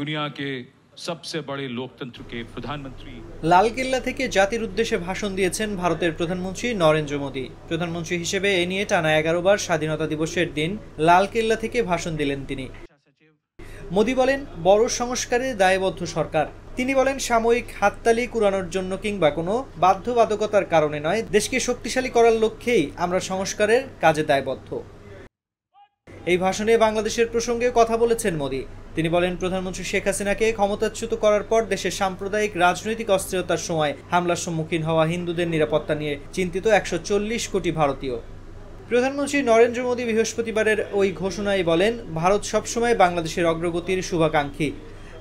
दुनिया के सबसे बड़े लोकतंत्र के प्रधानमंत्री। লালকেল্লা থেকে জাতির উদ্দেশ্যে ভাষণ দিয়েছেন ভারতের প্রধানমন্ত্রী নরেন্দ্র মোদী। প্রধানমন্ত্রী হিসেবে এ নিয়ে টানা 11 বার স্বাধীনতা দিবসের দিন লালকেল্লা থেকে ভাষণ দিলেন তিনি। মোদী বলেন, বড় সংস্কারে দায়বদ্ধ সরকার। তিনি বলেন, সাময়িক হাততালি কুড়ানোর জন্য কিংবা কোনো বাধ্যবাধকতার কারণে নয়, দেশকে শক্তিশালী করার লক্ষ্যেই আমরা সংস্কারের কাজে দায়বদ্ধ। এই ভাষণে বাংলাদেশের প্রসঙ্গে কথা বলেছেন মোদী। তিনি বলেন, প্রধানমন্ত্রী শেখ হাসিনাকে ক্ষমতাচ্যুত করার পর দেশের সাম্প্রদায়িক রাজনৈতিক অস্থিরতার সময় হামলার সম্মুখীন হওয়া হিন্দুদের নিরাপত্তা নিয়ে চিন্তিত 140 কোটি ভারতীয়। প্রধানমন্ত্রী নরেন্দ্র মোদী বৃহস্পতিবারের ওই ঘোষণায় বলেন, ভারত সবসময় বাংলাদেশের অগ্রগতির শুভাকাঙ্ক্ষী।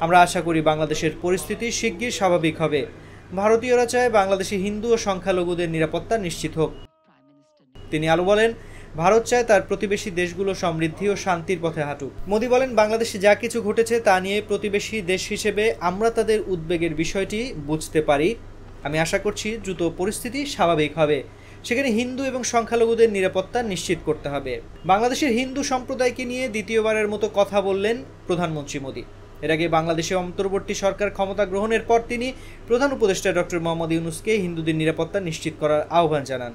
আমরা আশা করি বাংলাদেশের পরিস্থিতি শিগগির স্বাভাবিক হবে। ভারতীয়রা চায় বাংলাদেশে হিন্দু ও সংখ্যালঘুদের নিরাপত্তা নিশ্চিত হোক। তিনি আরও বলেন, ভারত চায় তার প্রতিবেশী দেশগুলো সমৃদ্ধি ও শান্তির পথে হাঁটুক। মোদী বলেন, বাংলাদেশে যা কিছু ঘটেছে তা নিয়ে প্রতিবেশী দেশ হিসেবে আমরা তাদের উদ্বেগের বিষয়টি বুঝতে পারি। আমি আশা করছি দ্রুত পরিস্থিতি স্বাভাবিক হবে। সেখানে হিন্দু এবং সংখ্যালঘুদের নিরাপত্তা নিশ্চিত করতে হবে। বাংলাদেশের হিন্দু সম্প্রদায়কে নিয়ে দ্বিতীয়বারের মতো কথা বললেন প্রধানমন্ত্রী মোদী। এর আগে বাংলাদেশে অন্তর্বর্তী সরকার ক্ষমতা গ্রহণের পর তিনি প্রধান উপদেষ্টা ডক্টর মোহাম্মদ ইউনূসকে হিন্দুদের নিরাপত্তা নিশ্চিত করার আহ্বান জানান।